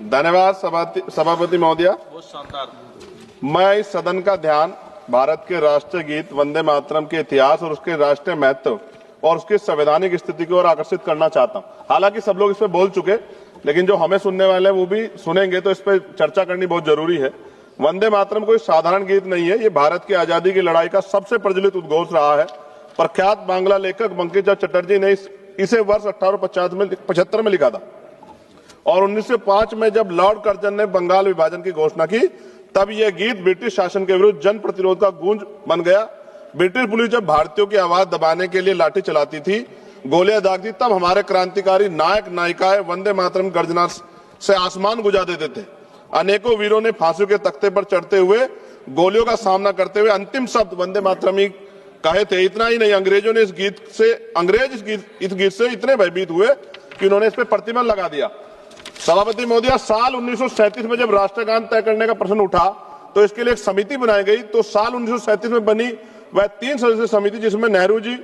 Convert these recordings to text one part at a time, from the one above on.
धन्यवाद सभापति महोदय। बहुत शानदार। मैं इस सदन का ध्यान भारत के राष्ट्रीय गीत वंदे मातरम के इतिहास और उसके राष्ट्रीय महत्व और उसकी संवैधानिक स्थिति की ओर आकर्षित करना चाहता हूं। हालांकि सब लोग इस पर बोल चुके, लेकिन जो हमें सुनने वाले हैं वो भी सुनेंगे, तो इस पर चर्चा करनी बहुत जरूरी है। वंदे मातरम कोई साधारण गीत नहीं है, ये भारत की आजादी की लड़ाई का सबसे प्रचलित उद्घोष रहा है। प्रख्यात बांग्ला लेखक बंकिम चंद्र चटर्जी ने इसे वर्ष 1875 में लिखा था और 1905 में जब लॉर्ड कर्जन ने बंगाल विभाजन की घोषणा की, तब यह गीत ब्रिटिश शासन के विरुद्ध जन प्रतिरोध का गूंज बन गया। ब्रिटिश पुलिस जब भारतीयों की आवाज दबाने के लिए लाठी चलाती थी, गोलियां दागती, तब हमारे क्रांतिकारी नायक नायिकाएं वंदे मातरम गर्जना से आसमान गुजा देते थे। अनेकों वीरों ने फांसी के तख्ते पर चढ़ते हुए गोलियों का सामना करते हुए अंतिम शब्द वंदे मातरम ही कहे थे। इतना ही नहीं, अंग्रेजों ने इस गीत से इतने भयभीत हुए कि उन्होंने इस पर प्रतिबंध लगा दिया। सभापति महोदय, साल 1937 में जब राष्ट्रगान तय करने का प्रश्न उठा तो इसके लिए एक समिति बनाई गई। तो साल 1937 में बनी वह 3 सदस्यीय समिति, जिसमें नेहरू जी,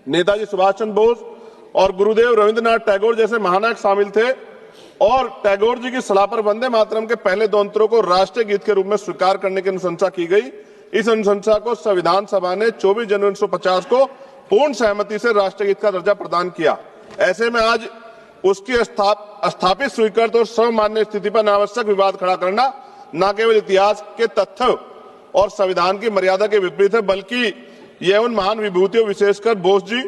नेताजी सुभाष चंद्र बोस और गुरुदेव रविंद्रनाथ टैगोर जैसे महानायक शामिल थे। और टैगोर जी की सलाह पर वंदे मातरम के पहले 2 अंतरों को राष्ट्रीय गीत के रूप में स्वीकार करने की अनुशंसा की गई। इस अनुशंसा को संविधान सभा ने 24 जनवरी 1950 को पूर्ण सहमति से राष्ट्रीय गीत का दर्जा प्रदान किया। ऐसे में आज उसकी स्थापित, स्वीकृत और सर्वमान्य स्थिति पर अनावश्यक विवाद खड़ा करना न केवल इतिहास के तथ्य और संविधान की मर्यादा के विपरीत है, बल्कि यह उन महान विभूतियों, विशेषकर बोस जी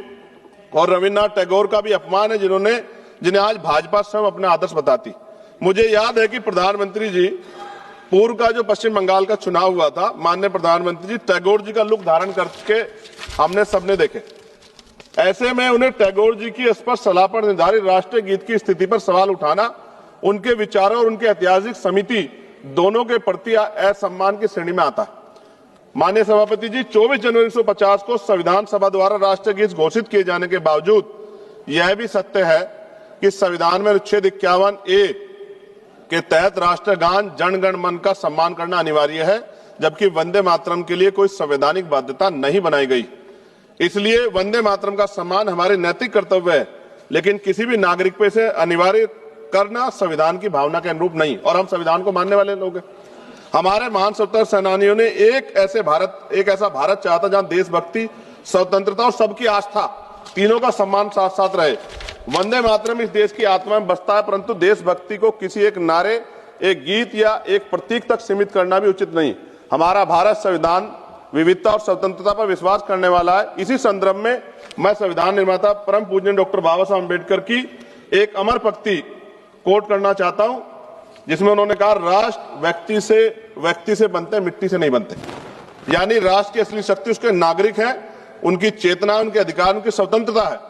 और रविन्द्रनाथ टैगोर का भी अपमान है, जिन्हें आज भाजपा स्वयं अपने आदर्श बताती। मुझे याद है कि प्रधानमंत्री जी, पूर्व का जो पश्चिम बंगाल का चुनाव हुआ था, माननीय प्रधानमंत्री जी टैगोर जी का लुक धारण करके हमने सबने देखे। ऐसे में उन्हें टैगोर जी की स्पष्ट सलाह पर निर्धारित राष्ट्रीय गीत की स्थिति पर सवाल उठाना उनके विचारों और उनके ऐतिहासिक समिति दोनों के प्रति असम्मान की श्रेणी में आता है। माननीय सभापति जी, 24 जनवरी 1950 को संविधान सभा द्वारा राष्ट्रीय गीत घोषित किए जाने के बावजूद यह भी सत्य है कि संविधान में अनुच्छेद 51A के तहत राष्ट्रगान जन गण मन का सम्मान करना अनिवार्य है, जबकि वंदे मातरम के लिए कोई संवैधानिक बाध्यता नहीं बनाई गई। इसलिए वंदे मातरम का सम्मान हमारे नैतिक कर्तव्य है, लेकिन किसी भी नागरिक पे से अनिवार्य करना संविधान की भावना के अनुरूप नहीं। और हम संविधान को मानने वाले लोग हैं। हमारे महान स्वतंत्रता सेनानियों ने एक ऐसा भारत चाहा था जहां देशभक्ति, स्वतंत्रता और सबकी आस्था तीनों का सम्मान साथ साथ रहे। वंदे मातरम इस देश की आत्मा में बसता है, परंतु देशभक्ति को किसी एक नारे, एक गीत या एक प्रतीक तक सीमित करना भी उचित नहीं। हमारा भारत संविधान, विविधता और स्वतंत्रता पर विश्वास करने वाला है। इसी संदर्भ में मैं संविधान निर्माता परम पूज्य डॉक्टर बाबा साहब अम्बेडकर की एक अमर पंक्ति कोट करना चाहता हूं, जिसमें उन्होंने कहा, राष्ट्र व्यक्ति से बनते हैं, मिट्टी से नहीं बनते। यानी राष्ट्र की असली शक्ति उसके नागरिक हैं, उनकी चेतना, उनके अधिकार, उनकी स्वतंत्रता है।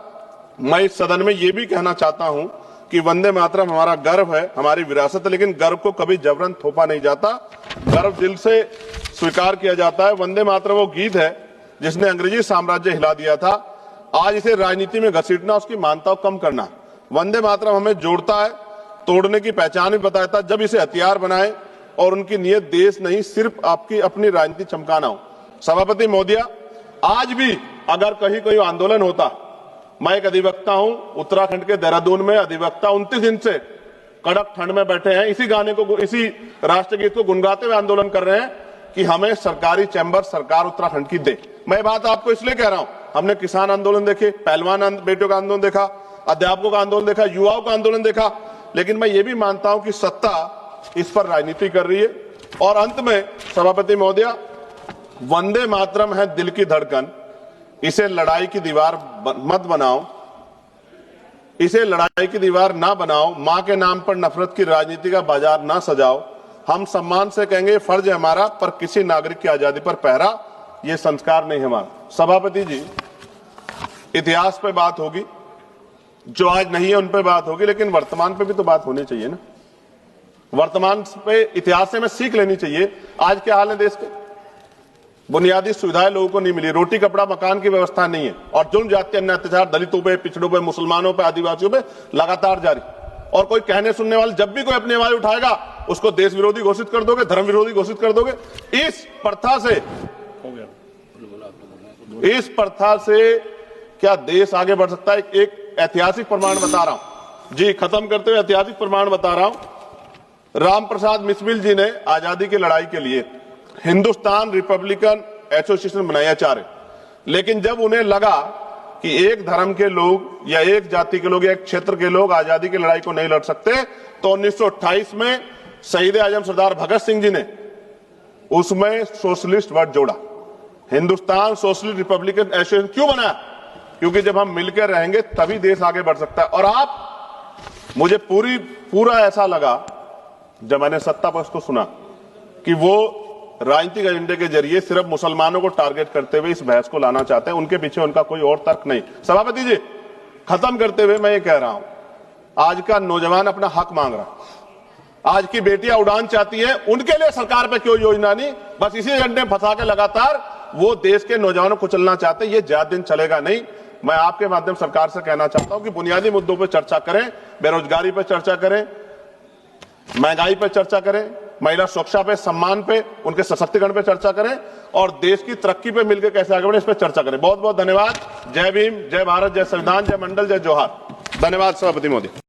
मैं इस सदन में यह भी कहना चाहता हूं कि वंदे मातरम हमारा गर्व है, हमारी विरासत है, लेकिन गर्व को कभी जबरन थोपा नहीं जाता। गर्व दिल से स्वीकार किया जाता है। वंदे मातरम वो गीत है जिसने अंग्रेजी साम्राज्य हिला दिया था। आज इसे राजनीति में घसीटना, उसकी मान्यता को कम करना। वंदे मातरम हमें जोड़ता है, तोड़ने की पहचान भी बताता है। जब इसे हथियार बनाए और उनकी नीयत देश नहीं, सिर्फ आपकी अपनी राजनीति चमकाना हो। सभापति महोदय, आज भी अगर कहीं कोई आंदोलन होता, मैं एक अधिवक्ता हूं, उत्तराखंड के देहरादून में अधिवक्ता 29 दिन से कड़क ठंड में बैठे हैं, इसी राष्ट्रीय गीत को गुनगाते हुए आंदोलन कर रहे हैं कि हमें सरकारी चैम्बर सरकार उत्तराखंड की दे। मैं बात आपको इसलिए कह रहा हूं, हमने किसान आंदोलन देखे, पहलवान बेटियों का आंदोलन देखा, अध्यापकों का आंदोलन देखा, युवाओं का आंदोलन देखा, लेकिन मैं ये भी मानता हूं कि सत्ता इस पर राजनीति कर रही है। और अंत में सभापति महोदय, वंदे मातरम है दिल की धड़कन, इसे लड़ाई की दीवार मत बनाओ, इसे लड़ाई की दीवार ना बनाओ। मां के नाम पर नफरत की राजनीति का बाजार ना सजाओ। हम सम्मान से कहेंगे फर्ज है हमारा, पर किसी नागरिक की आजादी पर पहरा ये संस्कार नहीं हमारा। सभापति जी, इतिहास पे बात होगी, जो आज नहीं है उन पे बात होगी, लेकिन वर्तमान पे भी तो बात होनी चाहिए ना। वर्तमान पे, इतिहास से हमें सीख लेनी चाहिए। आज क्या हाल है देश के? बुनियादी सुविधाएं लोगों को नहीं मिली, रोटी कपड़ा मकान की व्यवस्था नहीं है, और जुल्म, जाति, अन्य अत्याचार दलितों पे, पिछड़ों पे, मुसलमानों पे, आदिवासियों पे लगातार जारी। और कोई कहने सुनने वाले जब भी कोई अपनी आवाज उठाएगा, उसको देश विरोधी घोषित कर दोगे, धर्म विरोधी घोषित कर दोगे। इस प्रथा से क्या देश आगे बढ़ सकता है? एक ऐतिहासिक प्रमाण बता रहा हूं जी, खत्म करते हुए ऐतिहासिक प्रमाण बता रहा हूं। राम प्रसाद मिसमिल जी ने आजादी की लड़ाई के लिए हिंदुस्तान रिपब्लिकन एसोसिएशन बनाया चाह रहे, लेकिन जब उन्हें लगा कि एक धर्म के लोग या एक जाति के लोग या एक क्षेत्र के लोग आजादी की लड़ाई को नहीं लड़ सकते, तो 1928 में शहीद आजम सरदार भगत सिंह जी ने उसमें सोशलिस्ट वर्ड जोड़ा। हिंदुस्तान सोशलिस्ट रिपब्लिकन एसोसिएशन क्यों बनाया? क्योंकि जब हम मिलकर रहेंगे तभी देश आगे बढ़ सकता है। और आप, मुझे पूरा ऐसा लगा जब मैंने सत्ता पक्ष को सुना कि वो राजनीतिक एजेंडे के जरिए सिर्फ मुसलमानों को टारगेट करते हुए इस बहस को लाना चाहते हैं, उनके पीछे उनका कोई और तर्क नहीं। सभापति जी, खत्म करते हुए मैं ये कह रहा हूं, आज का नौजवान अपना हक मांग रहा है, आज की बेटियां उड़ान चाहती हैं, उनके लिए सरकार पे कोई योजना नहीं, बस इसी एजेंडे में फंसा के लगातार वो देश के नौजवानों को चलना चाहते हैं। ये ज्यादा दिन चलेगा नहीं। मैं आपके माध्यम सरकार से कहना चाहता हूं कि बुनियादी मुद्दों पर चर्चा करें, बेरोजगारी पर चर्चा करें, महंगाई पर चर्चा करें, महिला सुरक्षा पे, सम्मान पे, उनके सशक्तिकरण पे चर्चा करें और देश की तरक्की पे मिलकर कैसे आगे बढ़े इस पर चर्चा करें। बहुत बहुत धन्यवाद। जय भीम, जय भारत, जय संविधान, जय मंडल, जय जोहार। धन्यवाद सभापति महोदय।